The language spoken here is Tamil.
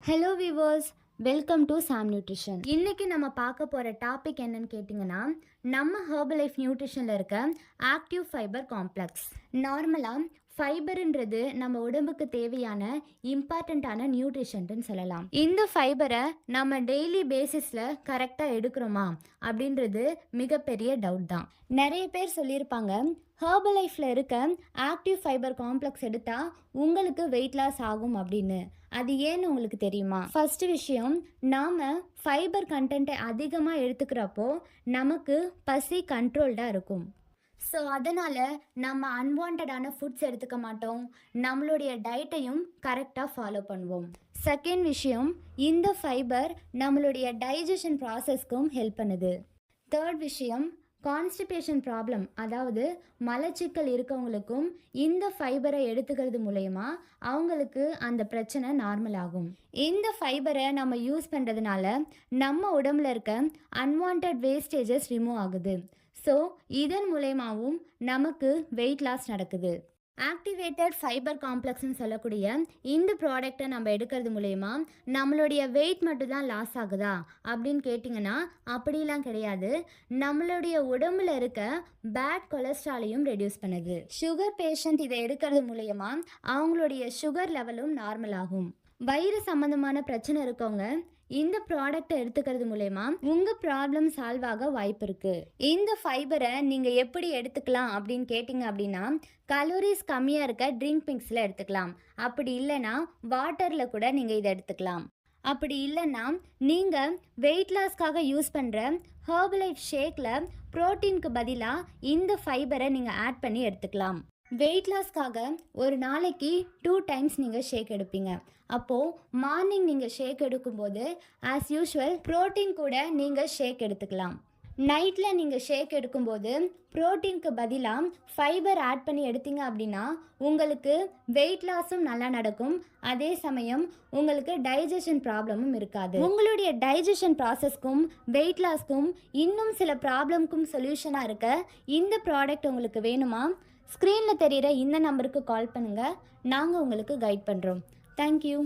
Hello viewers, welcome to Sam nutrition. இன்னைக்கு நம்ம பார்க்க போகிற டாபிக் என்னன்னு கேட்டிங்கன்னா, நம்ம ஹெர்பல் லைஃப் நியூட்ரிஷனில் இருக்க ஆக்டிவ் ஃபைபர் காம்ப்ளெக்ஸ். நார்மலாக ஃபைபருன்றது நம்ம உடம்புக்கு தேவையான இம்பார்ட்டண்ட்டான நியூட்ரிஷன்ட்டுன்னு சொல்லலாம். இந்த ஃபைபரை நம்ம டெய்லி பேசிஸில் கரெக்டாக எடுக்கிறோமா அப்படின்றது மிகப்பெரிய டவுட் தான். நிறைய பேர் சொல்லியிருப்பாங்க, ஹெர்பல் லைஃப்பில் இருக்க ஆக்டிவ் ஃபைபர் காம்ப்ளெக்ஸ் எடுத்தால் உங்களுக்கு வெயிட் லாஸ் ஆகும் அப்படின்னு. அது ஏன்னு உங்களுக்கு தெரியுமா? ஃபர்ஸ்ட் விஷயம், நாம் ஃபைபர் கண்டென்ட்டை அதிகமாக எடுத்துக்கிறப்போ நமக்கு பசி கண்ட்ரோல்டாக இருக்கும். ஸோ அதனால் நம்ம அன்வான்டான ஃபுட்ஸ் எடுத்துக்க மாட்டோம், நம்மளுடைய டயட்டையும் கரெக்டாக ஃபாலோ பண்ணுவோம். செகண்ட் விஷயம், இந்த ஃபைபர் நம்மளுடைய டைஜஷன் ப்ராசஸ்க்கும் ஹெல்ப் பண்ணுது. தேர்ட் விஷயம், கான்ஸ்டிபேஷன் ப்ராப்ளம், அதாவது மலச்சிக்கல் இருக்கவங்களுக்கும் இந்த ஃபைபரை எடுத்துக்கிறது மூலயமா அவங்களுக்கு அந்த பிரச்சனை நார்மல் ஆகும். இந்த ஃபைபரை நம்ம யூஸ் பண்ணுறதுனால நம்ம உடம்புல இருக்க அன்வான்ட் வேஸ்டேஜஸ் ரிமூவ் ஆகுது. ஸோ இதன் மூலயமாவும் நமக்கு வெயிட் லாஸ் நடக்குது. ஆக்டிவேட்டட் ஃபைபர் காம்ப்ளெக்ஸ்ன்னு சொல்லக்கூடிய இந்த ப்ராடக்டை நம்ம எடுக்கிறது மூலயமா நம்மளுடைய வெயிட் மட்டும் தான் லாஸ் ஆகுதா அப்படின்னு கேட்டிங்கன்னா அப்படிலாம் கிடையாது. நம்மளுடைய உடம்புல இருக்க பேட் கொலஸ்ட்ராலையும் ரெடியூஸ் பண்ணுது. சுகர் பேஷண்ட் இதை எடுக்கிறது மூலயமா அவங்களுடைய சுகர் லெவலும் நார்மல் ஆகும். வயிறு சம்மந்தமான பிரச்சனை இருக்கவங்க இந்த ப்ராடக்டை எடுத்துக்கிறது மூலயமா உங்கள் ப்ராப்ளம் சால்வ் ஆக வாய்ப்பு இருக்குது. இந்த ஃபைபரை நீங்கள் எப்படி எடுத்துக்கலாம் அப்படின்னு கேட்டிங்க அப்படின்னா, கலோரிஸ் கம்மியாக இருக்க ட்ரிங்க் மிக்ஸில் எடுத்துக்கலாம். அப்படி இல்லைன்னா வாட்டரில் கூட நீங்கள் இதை எடுத்துக்கலாம். அப்படி இல்லைன்னா நீங்கள் வெயிட் லாஸ்க்காக யூஸ் பண்ணுற ஹெர்பல் லைஃப் ஷேக்கில் ப்ரோட்டீனுக்கு பதிலாக இந்த ஃபைபரை நீங்கள் ஆட் பண்ணி எடுத்துக்கலாம். வெயிட் லாஸ்க்காக ஒரு நாளைக்கு 2 டைம்ஸ் நீங்கள் ஷேக் எடுப்பீங்க. அப்போது மார்னிங் நீங்கள் ஷேக் எடுக்கும்போது ஆஸ் யூஷுவல் ப்ரோட்டீன் கூட நீங்கள் ஷேக் எடுத்துக்கலாம். நைட்டில் நீங்கள் ஷேக் எடுக்கும்போது ப்ரோட்டீனுக்கு பதிலாக ஃபைபர் ஆட் பண்ணி எடுத்தீங்க அப்படின்னா உங்களுக்கு வெயிட் லாஸும் நல்லா நடக்கும். அதே சமயம் உங்களுக்கு டைஜஷன் ப்ராப்ளமும் இருக்காது. உங்களுடைய டைஜஷன் ப்ராசஸ்க்கும் வெயிட் லாஸ்க்கும் இன்னும் சில ப்ராப்ளம்க்கும் சொல்யூஷனாக இருக்க இந்த ப்ராடக்ட் உங்களுக்கு வேணுமா? ஸ்க்ரீனில் தெரிகிற இந்த நம்பருக்கு கால் பண்ணுங்கள், நாங்கள் உங்களுக்கு கைட் பண்ணுறோம். தேங்க்யூ.